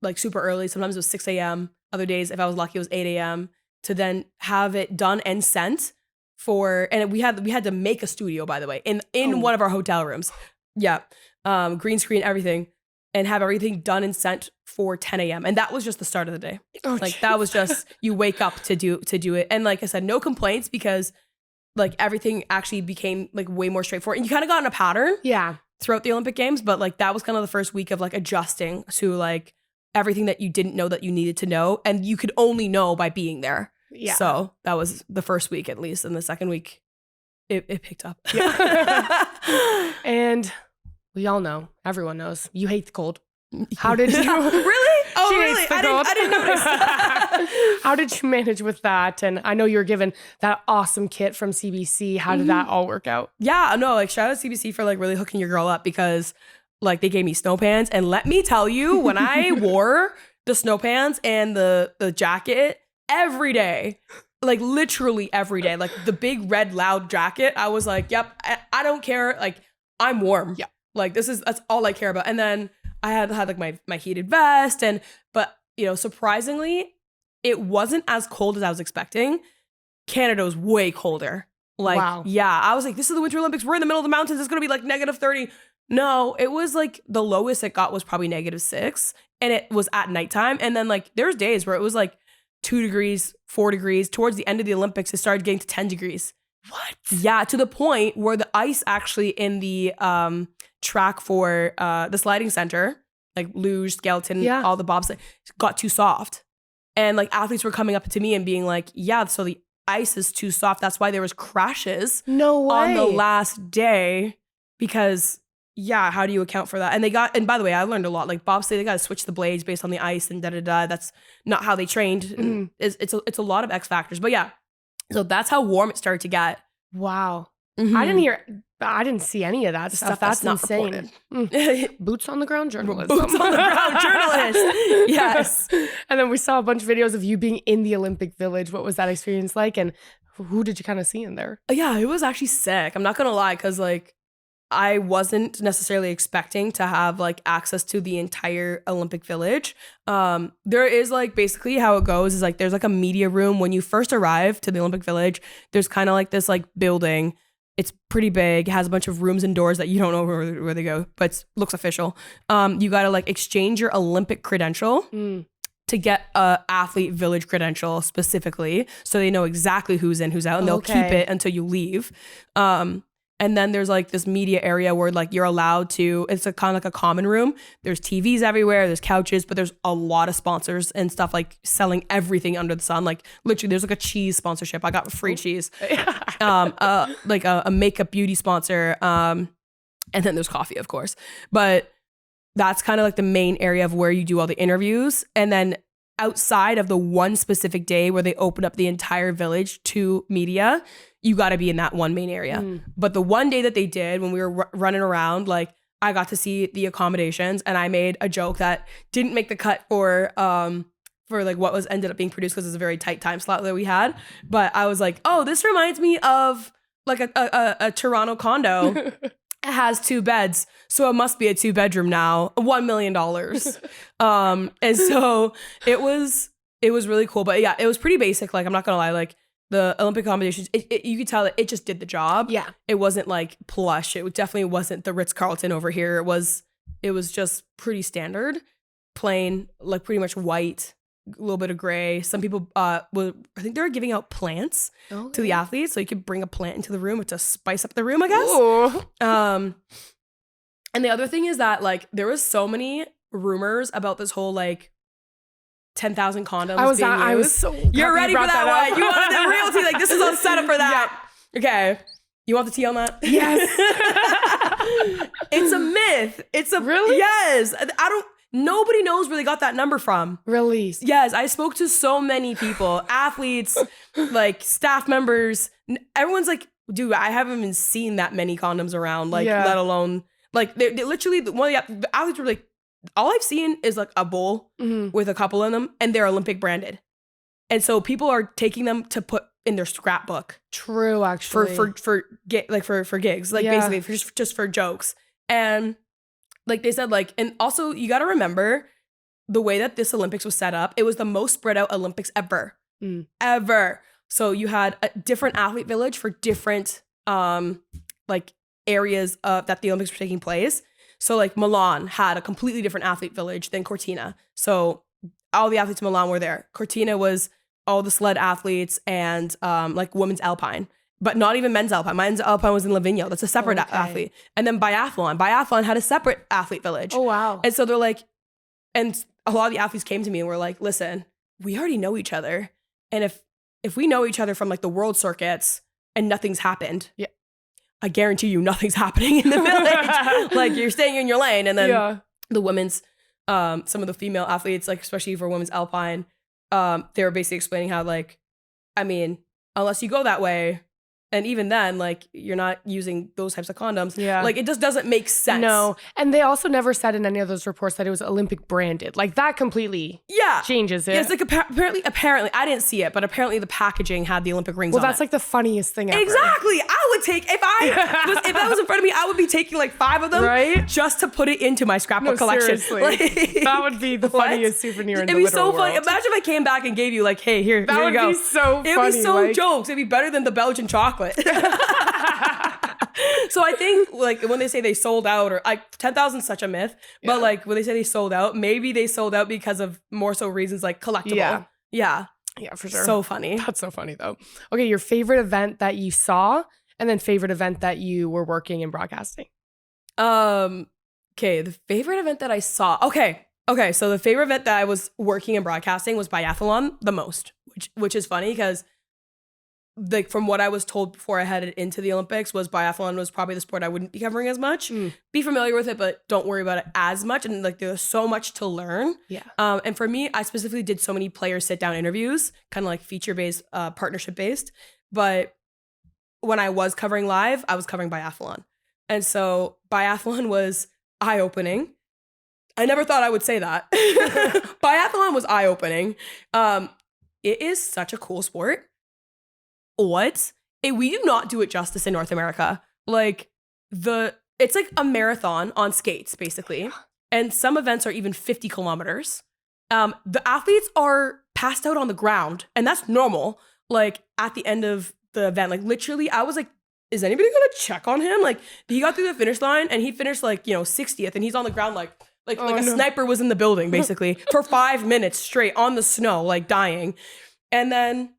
like super early. Sometimes it was 6 a.m. Other days, if I was lucky, it was 8 a.m. to then have it done and sent for, and we had to make a studio, by the way, in one of our hotel rooms. Yeah. Green screen, everything, and have everything done and sent for 10 a.m. And that was just the start of the day. Oh, like geez. That was just, you wake up to do it. And like I said, no complaints because like everything actually became like way more straightforward. And you kind of got in a pattern. Yeah. Throughout the Olympic Games, but like that was kind of the first week of like adjusting to like everything that you didn't know that you needed to know, and you could only know by being there. Yeah. So that was the first week at least, and the second week it picked up. Yeah. And we all know, everyone knows, you hate the cold. How did you? Really? Oh, really? I didn't notice. How did you manage with that? And I know you were given that awesome kit from CBC. How did that all work out? Yeah, no, like shout out to CBC for like really hooking your girl up, because like they gave me snow pants, and let me tell you, when I wore the snow pants and the jacket every day, like literally every day, like the big red loud jacket, I was like, yep, I don't care. Like I'm warm. Yeah. Like that's all I care about. And then I had like my heated vest, but you know, surprisingly, it wasn't as cold as I was expecting. Canada was way colder. Like, wow. Yeah, I was like, this is the Winter Olympics. We're in the middle of the mountains. It's going to be like -30. No, it was like the lowest it got was probably -6, and it was at nighttime. And then like there's days where it was like 2 degrees, 4 degrees. Towards the end of the Olympics, it started getting to 10 degrees. What? Yeah, to the point where the ice actually in the track for the sliding center, like luge, skeleton, all the bobsled, got too soft. And like athletes were coming up to me and being like, yeah, so the ice is too soft. That's why there was crashes on the last day, because how do you account for that? And by the way, I learned a lot. Like bobsleigh, they got to switch the blades based on the ice and da-da-da. That's not how they trained. Mm. It's a lot of X factors. But yeah, so that's how warm it started to get. Wow. Mm-hmm. I didn't see any of that stuff. That's not insane. Boots on the ground journalism. Boots on the ground journalist. Yes. And then we saw a bunch of videos of you being in the Olympic Village. What was that experience like? And who did you kind of see in there? Yeah, it was actually sick. I'm not going to lie, because like I wasn't necessarily expecting to have like access to the entire Olympic Village. There is like basically how it goes is like there's like a media room when you first arrive to the Olympic Village. There's kind of like this like building. It's pretty big, has a bunch of rooms and doors that you don't know where they go, but it looks official. You got to like exchange your Olympic credential to get a athlete village credential specifically, so they know exactly who's in, who's out, and they'll keep it until you leave. And then there's like this media area where like you're allowed to, it's a kind of like a common room. There's TVs everywhere, there's couches, but there's a lot of sponsors and stuff like selling everything under the sun. Like literally there's like a cheese sponsorship. I got free cheese. Like a makeup beauty sponsor. And then there's coffee, of course. But that's kind of like the main area of where you do all the interviews. And then outside of the one specific day where they open up the entire village to media, you got to be in that one main area. But the one day that they did, when we were running around, like I got to see the accommodations, and I made a joke that didn't make the cut for like what was ended up being produced because it's a very tight time slot that we had. But I was like, oh, this reminds me of like a Toronto condo. It has 2 beds, so it must be a 2-bedroom now. $1 million. And so it was really cool. But yeah, it was pretty basic. Like I'm not gonna lie, like the Olympic accommodations, you could tell that it just did the job. Yeah. It wasn't like plush. It definitely wasn't the Ritz-Carlton over here. It was just pretty standard, plain, like pretty much white, a little bit of gray. Some people, I think they were giving out plants to the athletes, so you could bring a plant into the room to spice up the room, I guess. Ooh. And the other thing is that like there was so many rumors about this whole like 10,000 condoms I was so You're ready for that one. You wanted the real tea. Like, this is all set up for that. Yeah. Okay. You want the tea on that? Yes. It's a myth. Really? Yes. Nobody knows where they got that number from. Really? Yes. I spoke to so many people, athletes, like staff members. Everyone's like, dude, I haven't even seen that many condoms around, like, let alone, like, they literally, one of the athletes were like, all I've seen is like a bowl with a couple in them, and they're Olympic branded. And so people are taking them to put in their scrapbook. True, actually. For gigs, like basically just for jokes. And like they said, like, and also you got to remember the way that this Olympics was set up. It was the most spread out Olympics ever. Ever. So you had a different athlete village for different like areas that the Olympics were taking place. So like Milan had a completely different athlete village than Cortina. So all the athletes in Milan were there. Cortina was all the sled athletes and like women's alpine, but not even men's alpine. Men's alpine was in Livigno. That's a separate athlete. And then biathlon had a separate athlete village. Oh, wow. And so they're like, and a lot of the athletes came to me and were like, listen, we already know each other. And if we know each other from like the world circuits and nothing's happened, I guarantee you nothing's happening in the village. Like you're staying in your lane. And then the women's, some of the female athletes, like especially for women's alpine, they were basically explaining how like, I mean, unless you go that way, and even then, like, you're not using those types of condoms. Yeah. Like, it just doesn't make sense. No. And they also never said in any of those reports that it was Olympic branded. Like, that completely changes it. Yeah, it's like apparently, I didn't see it, but apparently the packaging had the Olympic rings on it. Well, that's like the funniest thing ever. Exactly. I would take, if that was in front of me, I would be taking like 5 of them just to put it into my scrapbook collection. Seriously. Like, that would be the funniest souvenir in the It'd be so world. funny. Imagine if I came back and gave you like, hey, here you go. That would be so funny. It'd be so jokes. It'd be better than the Belgian chocolate. So I think like when they say they sold out, or like 10,000 is such a myth, but like when they say they sold out, maybe they sold out because of more so reasons like collectible. Yeah, for sure. So funny. That's so funny though. Okay, your favorite event that you saw, and then favorite event that you were working in broadcasting. Okay, the favorite event that I saw. Okay. So the favorite event that I was working in broadcasting was biathlon the most, which is funny because like from what I was told before I headed into the Olympics was biathlon was probably the sport I wouldn't be covering as much. Be familiar with it, but don't worry about it as much. And like there's so much to learn. Yeah. And for me, I specifically did so many player sit down interviews, kind of like feature based, partnership based. But when I was covering live, I was covering biathlon, and so biathlon was eye opening. I never thought I would say that. Biathlon was eye opening. It is such a cool sport. We do not do it justice in North America. Like the it's like a marathon on skates, basically. And some events are even 50 kilometers. The athletes are passed out on the ground, and that's normal. Like at the end of the event, like literally, I was like, is anybody gonna check on him? Like he got through the finish line and he finished like, 60th, and he's on the ground like a sniper was in the building basically for 5 minutes straight on the snow, like dying. And then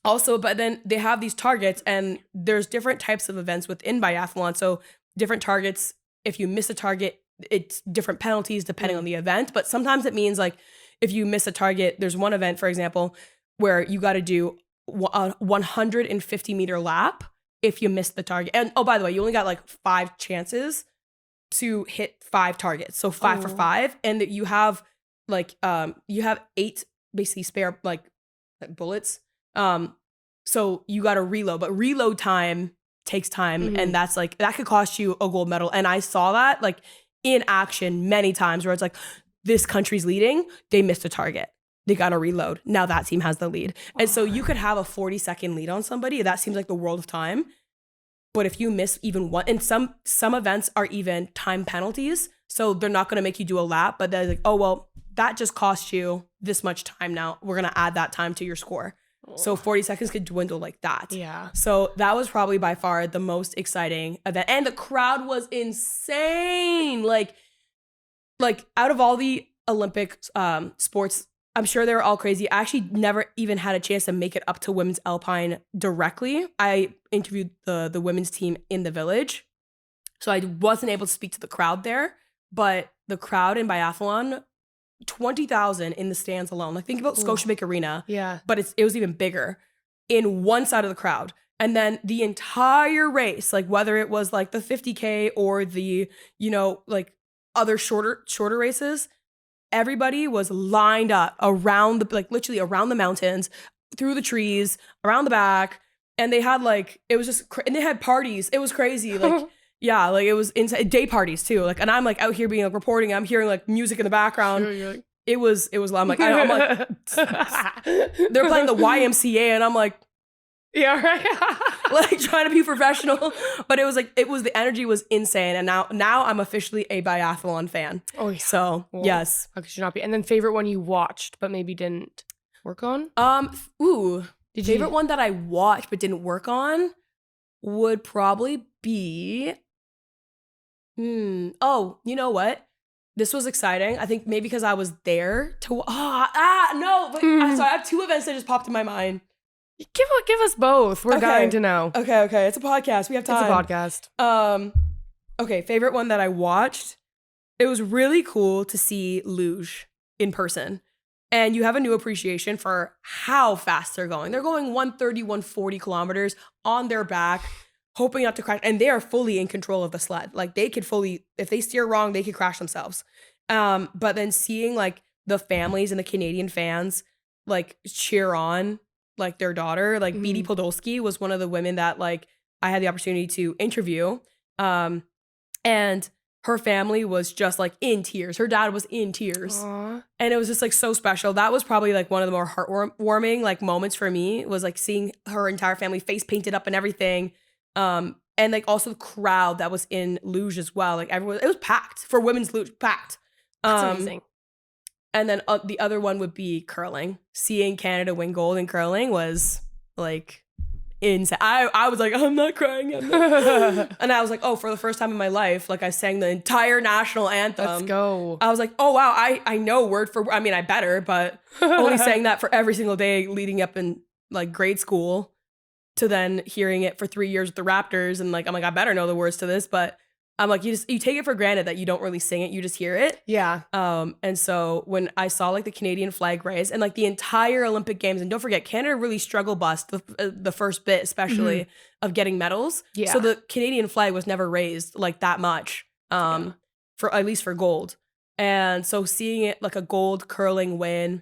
also, but then they have these targets, and there's different types of events within biathlon. So different targets, if you miss a target, it's different penalties depending on the event. But sometimes it means like if you miss a target, there's one event, for example, where you got to do a 150-meter lap if you miss the target. And oh, by the way, you only got like 5 chances to hit 5 targets. So 5 for 5. And that you have like, you have 8 basically spare like bullets. So you got to reload, but reload time takes time. And that's like, that could cost you a gold medal. And I saw that like in action many times where it's like, this country's leading, they missed a target. They got to reload. Now that team has the lead. And so you could have a 40-second lead on somebody. That seems like the world of time. But if you miss even one, and some events are even time penalties. So they're not going to make you do a lap, but they're like, oh, well, that just cost you this much time now. We're going to add that time to your score. So 40 seconds could dwindle like that. Yeah. So that was probably by far the most exciting event. And the crowd was insane. Like out of all the Olympic sports, I'm sure they were all crazy. I actually never even had a chance to make it up to women's alpine directly. I interviewed the women's team in the village. So I wasn't able to speak to the crowd there. But the crowd in biathlon, 20,000 in the stands alone. Like think about Scotiabank Arena. Yeah. But it was even bigger in one side of the crowd. And then the entire race, like whether it was like the 50K or the, like other shorter races, everybody was lined up around literally around the mountains, through the trees, around the back. And they had like, it was just, and they had parties. It was crazy. Like, yeah, like it was insane. Day parties too. Like, and I'm like out here being like reporting. I'm hearing like music in the background. Sure, like, it was loud. I'm like, they're playing the YMCA, and I'm like, yeah, right. like trying to be professional. But it was the energy was insane. And now I'm officially a biathlon fan. Oh yeah. So yes. How could you not be? And then favorite one you watched but maybe didn't work on? Favorite one that I watched but didn't work on would probably be oh, you know what? This was exciting. I think maybe because I was there to no, but I'm sorry, I have 2 events that just popped in my mind. Give us both. We're dying to know. Okay. It's a podcast. We have time. It's a podcast. Okay, favorite one that I watched. It was really cool to see luge in person. And you have a new appreciation for how fast they're going. They're going 130, 140 kilometers on their back, hoping not to crash. And they are fully in control of the sled. Like they could fully, if they steer wrong, they could crash themselves. But then seeing like the families and the Canadian fans like cheer on like their daughter, like Beatty Podolsky was one of the women that like I had the opportunity to interview. And her family was just like in tears. Her dad was in tears. Aww. And it was just like so special. That was probably like one of the more heartwarming like moments for me, was like seeing her entire family face painted up and everything. And like also the crowd that was in luge as well. Like everyone, it was packed for women's luge, packed. That's amazing. And then the other one would be curling. Seeing Canada win gold in curling was like insane. I was like, I'm not crying. And I was like, oh, for the first time in my life, like I sang the entire national anthem. Let's go. I was like, oh wow, I know word for, I mean, I better, but only sang that for every single day leading up in like grade school to then hearing it for 3 years with the Raptors. And like, I'm like, I better know the words to this, but I'm like, you take it for granted that you don't really sing it. You just hear it. Yeah. And so when I saw like the Canadian flag raise and like the entire Olympic Games, and don't forget, Canada really struggle bust the first bit, especially of getting medals. Yeah. So the Canadian flag was never raised like that much, for at least for gold. And so seeing it like a gold curling win,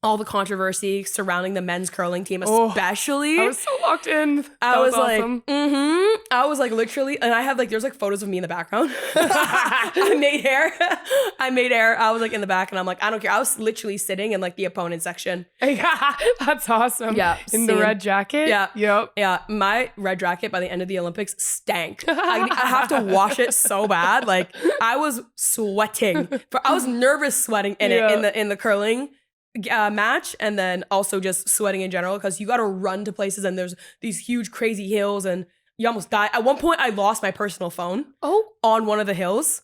all the controversy surrounding the men's curling team, especially. I was so locked in. I was awesome. like, I was like literally, and I have like, there's like photos of me in the background. I made hair. I was like in the back and I'm like, I don't care. I was literally sitting in like the opponent section. That's awesome. Yeah. In the red jacket. Yeah. Yep. Yeah. My red jacket by the end of the Olympics stank. I have to wash it so bad. Like I was sweating. I was nervous sweating in it in the curling match, and then also just sweating in general because you got to run to places and there's these huge crazy hills and you almost die. At one point I lost my personal phone on one of the hills,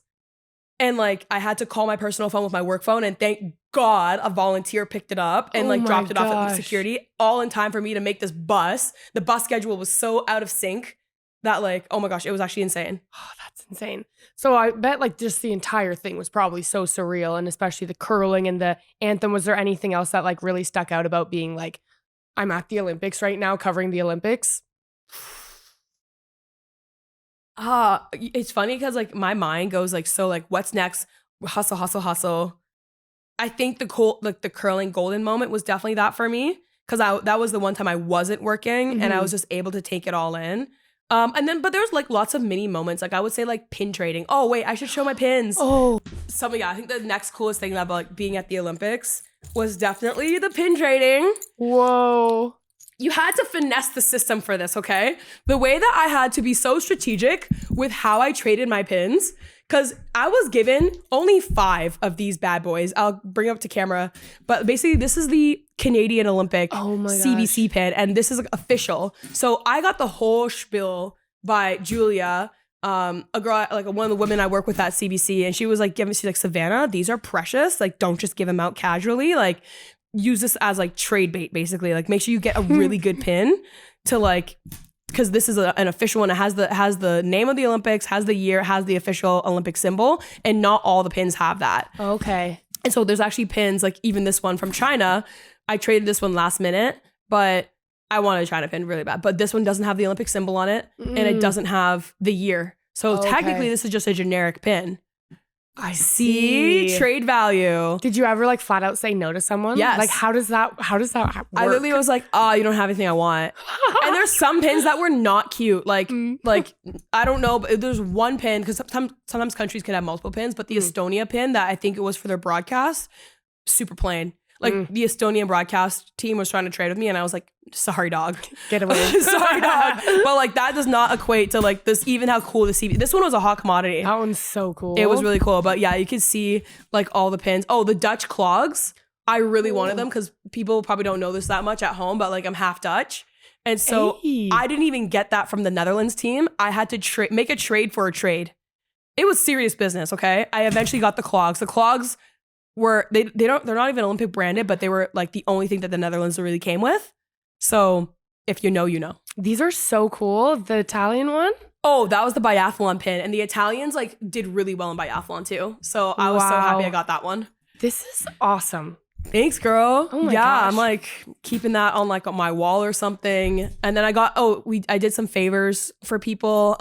and like I had to call my personal phone with my work phone, and thank God a volunteer picked it up and like dropped it off at security all in time for me to make this bus. The bus schedule was so out of sync that like, oh my gosh, it was actually insane. Oh, that's insane. So I bet like just the entire thing was probably so surreal, and especially the curling and the anthem. Was there anything else that like really stuck out about being like, I'm at the Olympics right now covering the Olympics? It's funny because like my mind goes like, so like what's next? Hustle, hustle, hustle. I think the curling golden moment was definitely that for me because that was the one time I wasn't working and I was just able to take it all in. But there's like lots of mini moments. Like I would say like pin trading. Oh wait, I should show my pins. I think the next coolest thing about like being at the Olympics was definitely the pin trading. Whoa. You had to finesse the system for this, okay? The way that I had to be so strategic with how I traded my pins, because I was given only 5 of these bad boys. I'll bring up to camera. But basically, this is the Canadian Olympic CBC pin, and this is like, official. So I got the whole spiel by Julia, a girl, like one of the women I work with at CBC, and she was like, she's like, Savannah, these are precious. Like, don't just give them out casually. Like, use this as like trade bait, basically. Like, make sure you get a really good pin to like, because this is an official one. It has the name of the Olympics, has the year, has the official Olympic symbol, and not all the pins have that. Okay. And so there's actually pins, like even this one from China. I traded this one last minute, but I wanted a China pin really bad. But this one doesn't have the Olympic symbol on it, and it doesn't have the year. So technically, this is just a generic pin. I see. Trade value. Did you ever like flat out say no to someone? Yes. Like how does that work? I literally was like, oh, you don't have anything I want. And there's some pins that were not cute. Like I don't know, but there's one pin, because sometimes countries can have multiple pins, but the Estonia pin that I think it was for their broadcast, super plain. Like the Estonian broadcast team was trying to trade with me, and I was like, sorry, dog. Get away. Sorry, dog. But like that does not equate to like this, even how cool the CB. This one was a hot commodity. That one's so cool. It was really cool. But yeah, you could see like all the pins. Oh, the Dutch clogs. I really wanted them because people probably don't know this that much at home, but like I'm half Dutch. And so I didn't even get that from the Netherlands team. I had to make a trade for a trade. It was serious business, okay? I eventually got the clogs. The clogs were they're not even Olympic branded, but they were like the only thing that the Netherlands really came with. So if you know, you know. These are so cool. The Italian one? Oh, that was the biathlon pin. And the Italians like did really well in biathlon too. So I was so happy I got that one. This is awesome. Thanks, girl. Oh my gosh. I'm like keeping that on like on my wall or something. And then I got I did some favors for people.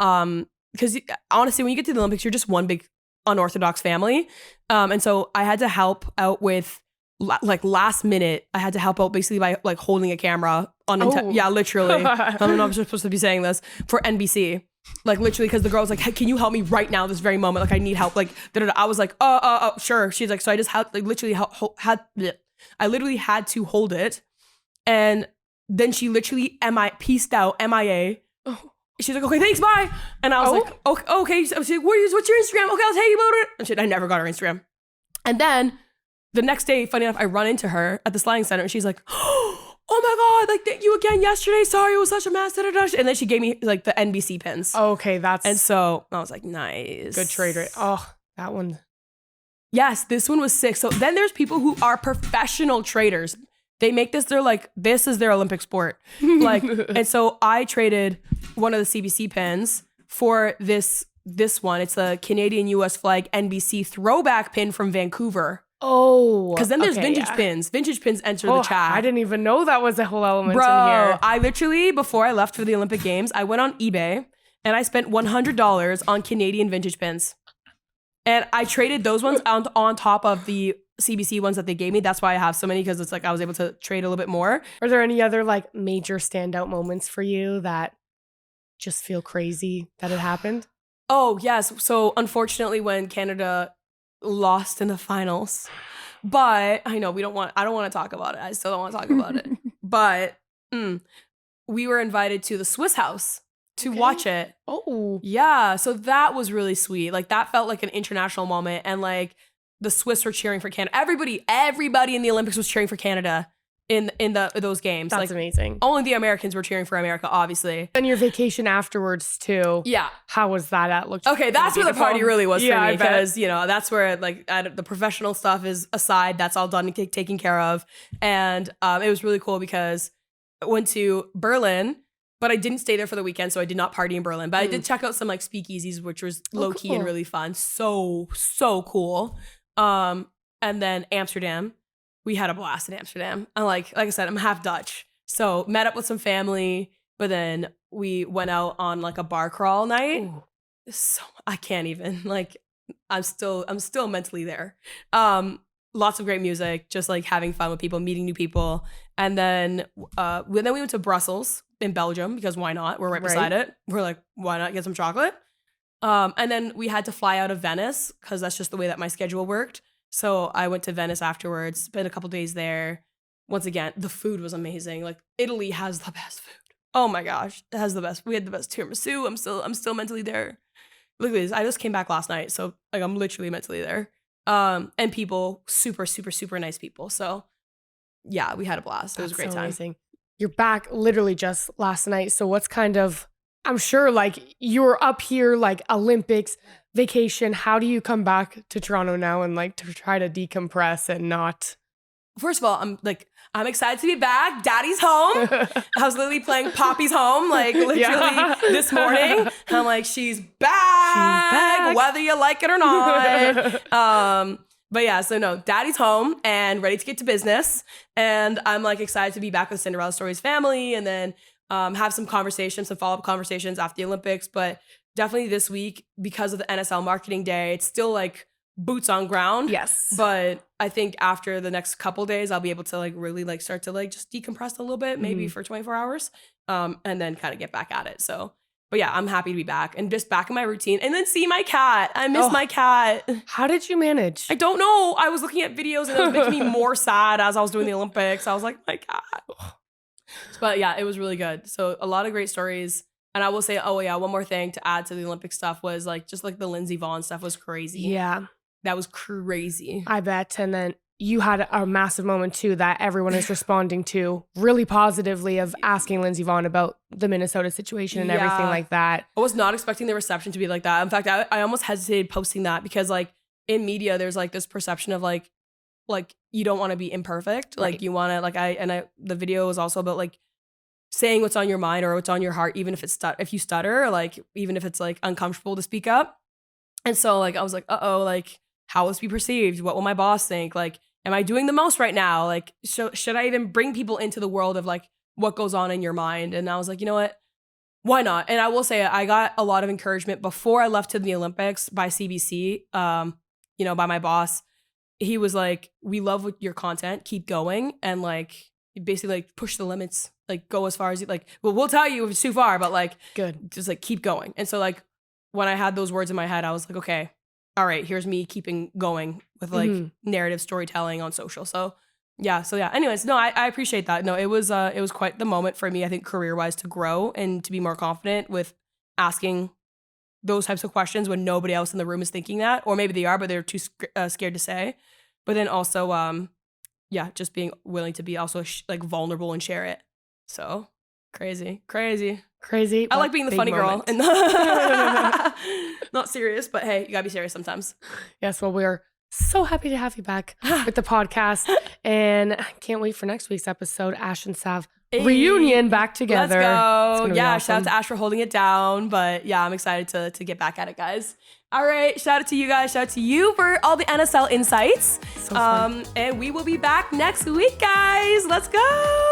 Because honestly, when you get to the Olympics, you're just one big unorthodox family. And so I had to help out with like last minute. I had to help out basically by like holding a camera on. Yeah, literally. I don't know if I'm supposed to be saying this for NBC. Like literally, because the girl was like, hey, can you help me right now, this very moment? Like I need help. Like I was like, sure. She's like, so I just had like literally I literally had to hold it, and then she literally pieced out MIA. She's like, okay, thanks, bye. And I was like, okay. She's like, what's your Instagram? Okay, I'll tell you about it. And I never got her Instagram. And then the next day, funny enough, I run into her at the sliding center, and she's like, oh my God, like thank you again yesterday. Sorry, it was such a mess. And then she gave me like the NBC pins. Okay, and so I was like, nice. Good trade rate. Oh, that one. Yes, this one was sick. So then there's people who are professional traders. They make this, they're like, this is their Olympic sport. Like, and so I traded one of the CBC pins for this one. It's a Canadian US flag NBC throwback pin from Vancouver. Oh. Because then there's vintage pins. Vintage pins enter the chat. I didn't even know that was a whole element in here. I literally, before I left for the Olympic Games, I went on eBay and I spent $100 on Canadian vintage pins. And I traded those ones on top of the CBC ones that they gave me. That's why I have so many, because it's like I was able to trade a little bit more. Are there any other like major standout moments for you that just feel crazy that it happened? Oh, yes. So unfortunately, when Canada lost in the finals, but I know I don't want to talk about it. I still don't want to talk about it. But we were invited to the Swiss house to watch it. Oh. Yeah. So that was really sweet. Like that felt like an international moment. And like the Swiss were cheering for Canada. Everybody in the Olympics was cheering for Canada in those games. That's like, amazing. Only the Americans were cheering for America, obviously. And your vacation afterwards too. Yeah. How was that at? Okay, that's where the party really was for me, because that's where like the professional stuff is aside. That's all done and taken care of. And it was really cool because I went to Berlin, but I didn't stay there for the weekend, so I did not party in Berlin. But I did check out some like speakeasies, which was low key and really fun. So cool. And then Amsterdam. We had a blast in Amsterdam. And like I said, I'm half Dutch. So met up with some family, but then we went out on like a bar crawl night. Ooh. So I can't even, like, I'm still mentally there. Lots of great music, just like having fun with people, meeting new people. And then we went to Brussels in Belgium, because why not? We're right beside it. We're like, why not get some chocolate? And then we had to fly out of Venice, because that's just the way that my schedule worked. So I went to Venice afterwards, spent a couple days there. Once again, the food was amazing. Like Italy has the best food. Oh my gosh, it has the best. We had the best tiramisu. I'm still mentally there. Look at this. I just came back last night, so like I'm literally mentally there. And people, super, super, super nice people. So yeah, we had a blast. It was a great time. Amazing. You're back literally just last night. So what's kind of, I'm sure like you're up here like Olympics, vacation. How do you come back to Toronto now and like to try to decompress and not? First of all, I'm excited to be back. Daddy's home. I was literally playing Poppy's Home, like literally this morning. I'm like, she's back, whether you like it or not. But yeah, so no, Daddy's home and ready to get to business. And I'm like excited to be back with Cinderella Stories family, and then have some conversations, some follow-up conversations after the Olympics. But definitely this week, because of the NSL marketing day, it's still like boots on ground. Yes. But I think after the next couple days, I'll be able to like really like start to like just decompress a little bit, maybe for 24 hours, and then kind of get back at it. So, but yeah, I'm happy to be back and just back in my routine, and then see my cat. I miss my cat. How did you manage? I don't know. I was looking at videos and it was making me more sad as I was doing the Olympics. I was like, my cat. But yeah, it was really good. So a lot of great stories. And I will say, oh yeah, one more thing to add to the Olympic stuff was like, just like the Lindsey Vonn stuff was crazy. Yeah. That was crazy. I bet. And then you had a massive moment too that everyone is responding to really positively, of asking Lindsey Vonn about the Minnesota situation and everything like that. I was not expecting the reception to be like that. In fact, I almost hesitated posting that, because like in media, there's like this perception of like you don't want to be imperfect. Like you want to the video was also about like saying what's on your mind or what's on your heart, even if if you stutter, or like even if it's like uncomfortable to speak up. And so like I was like, like how will this be perceived? What will my boss think? Like, am I doing the most right now? Like, should I even bring people into the world of like what goes on in your mind? And I was like, you know what? Why not? And I will say I got a lot of encouragement before I left to the Olympics by CBC, by my boss. He was like, we love your content, keep going, and like basically like push the limits, like go as far as you like. Well, we'll tell you if it's too far, but like good, just like keep going. And so like when I had those words in my head, I was like, okay, all right, here's me keeping going with like narrative storytelling on social. So yeah. Anyways, no, I appreciate that. No, it was quite the moment for me, I think, career-wise, to grow and to be more confident with asking those types of questions when nobody else in the room is thinking that, or maybe they are, but they're too scared to say. But then also, just being willing to be also like vulnerable and share it. So crazy. I like being the funny girl and not serious, but hey, you gotta be serious sometimes. Yes, well, we're so happy to have you back with the podcast, and I can't wait for next week's episode, Ash and Sav reunion back together. Let's go. Yeah, awesome. Shout out to Ash for holding it down, but yeah, I'm excited to get back at it, guys. All right, shout out to you guys. Shout out to you for all the NSL insights. So fun. And we will be back next week, guys. Let's go.